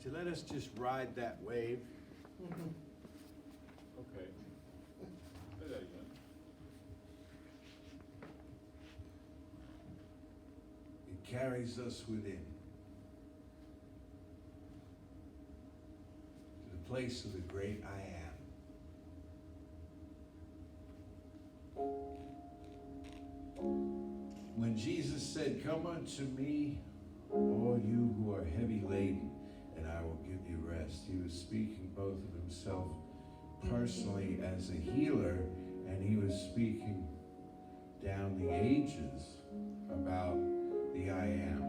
to let us just ride that wave. Okay. Say that again. It carries us within to the place of the great I am. When Jesus said, "Come unto me, all you who are heavy laden, and I will give you rest," he was speaking both of himself personally as a healer, and he was speaking down the ages about the I am.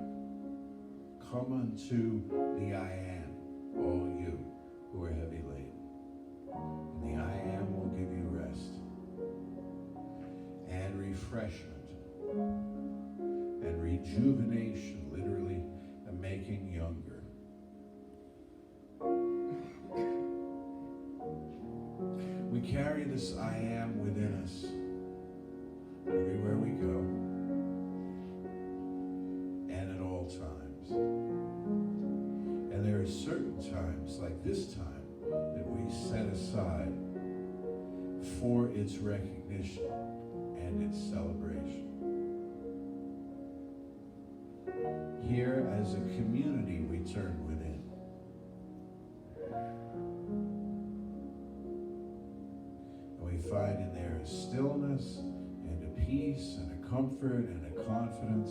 Come unto the I am, all you who are heavy laden, and the I am will give you rest and refreshment and rejuvenation, literally, and making younger. We carry this I am within us everywhere we go and at all times. And there are certain times, like this time, that we set aside for its recognition and its celebration. Here, as a community, we turn within. And we find in there a stillness and a peace and a comfort and a confidence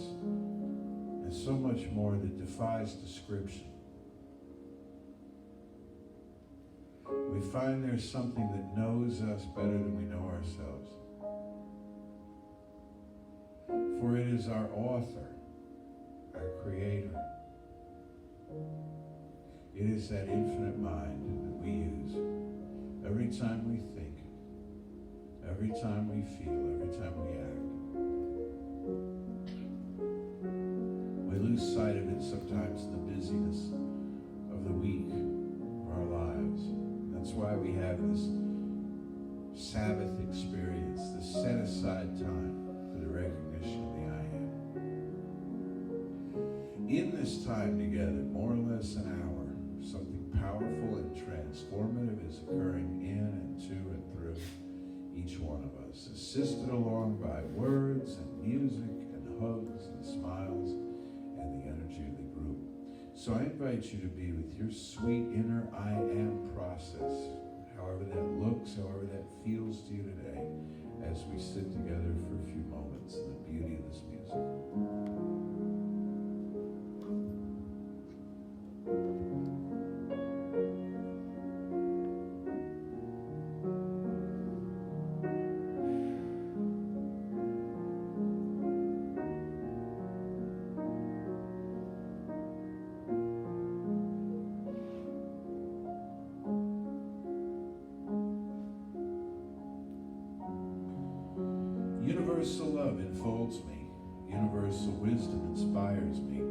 and so much more that defies description. We find there's something that knows us better than we know ourselves. For it is our author, our creator. It is that infinite mind that we use every time we think, every time we feel, every time we act. We lose sight of it sometimes in the busyness of the week, of our lives. That's why we have this Sabbath experience, this set aside time for the recognition of the I am. In this time together, more or less an hour, something powerful and transformative is occurring in and to and through each one of us, assisted along by words and music and hugs and smiles and the energy of the group. So I invite you to be with your sweet inner I am process, however that looks, however that feels to you today, as we sit together for a few moments in the beauty of this music. Universal love enfolds me. Universal wisdom inspires me.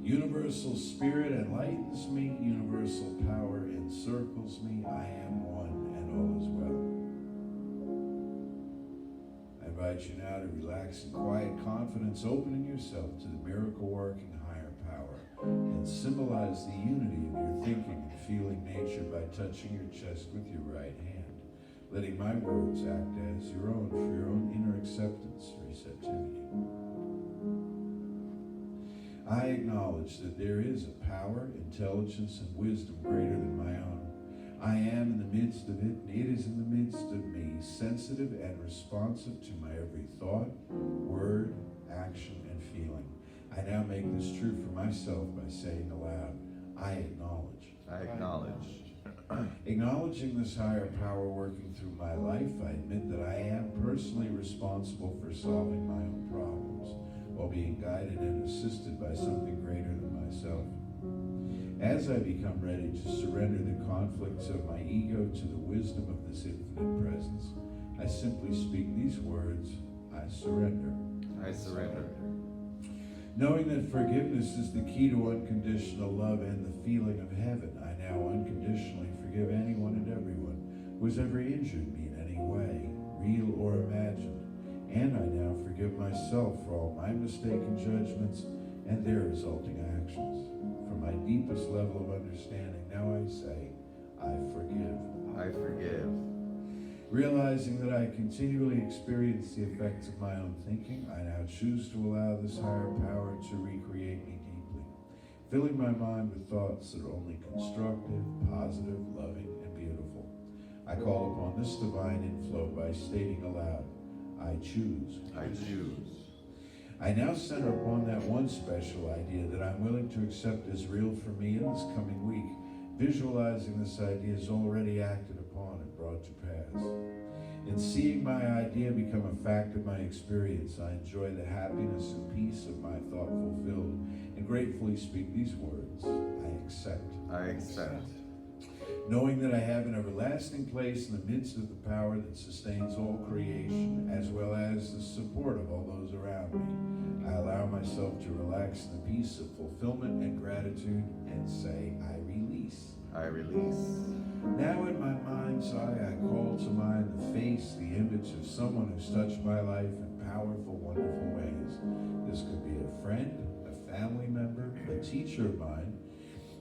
Universal spirit enlightens me. Universal power encircles me. I am one and all is well. I invite you now to relax in quiet confidence, opening yourself to the miracle-working higher power, and symbolize the unity of your thinking and feeling nature by touching your chest with your right hand, letting my words act as your own for your own inner acceptance, receptivity. I acknowledge that there is a power, intelligence, and wisdom greater than my own. I am in the midst of it, and it is in the midst of me, sensitive and responsive to my every thought, word, action, and feeling. I now make this true for myself by saying aloud, I acknowledge. I acknowledge. Acknowledging this higher power working through my life, I admit that I am personally responsible for solving my own problems while being guided and assisted by something greater than myself. As I become ready to surrender the conflicts of my ego to the wisdom of this infinite presence, I simply speak these words, I surrender. I surrender. Knowing that forgiveness is the key to unconditional love and the feeling of heaven, I now unconditionally forgive anyone and everyone who has ever injured me in any way, real or imagined. And I now forgive myself for all my mistaken judgments and their resulting actions, for my deepest level of understanding, now I say, I forgive. I forgive. Realizing that I continually experience the effects of my own thinking, I now choose to allow this higher power to recreate me deeply, filling my mind with thoughts that are only constructive, positive, loving, and beautiful. I call upon this divine inflow by stating aloud, I choose. I choose. I now center upon that one special idea that I'm willing to accept as real for me in this coming week, visualizing this idea as already acted upon and brought to pass. In seeing my idea become a fact of my experience, I enjoy the happiness and peace of my thought fulfilled, and gratefully speak these words, I accept. I accept. Knowing that I have an everlasting place in the midst of the power that sustains all creation, as well as the support of all those around me, I allow myself to relax in the peace of fulfillment and gratitude and say, I release. I release. Now in my mind's eye, I call to mind the face, the image of someone who's touched my life in powerful, wonderful ways. This could be a friend, a family member, a teacher of mine.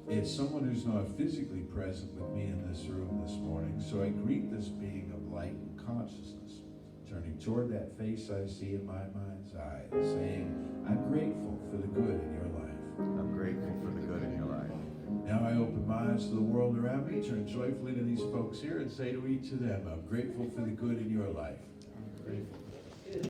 It's someone who's not physically present with me in this room this morning, so I greet this being of light and consciousness, turning toward that face I see in my mind's eye, and saying, I'm grateful for the good in your life. I'm grateful for the good in your life. Now I open my eyes to the world around me, turn joyfully to these folks here, and say to each of them, I'm grateful for the good in your life. I'm grateful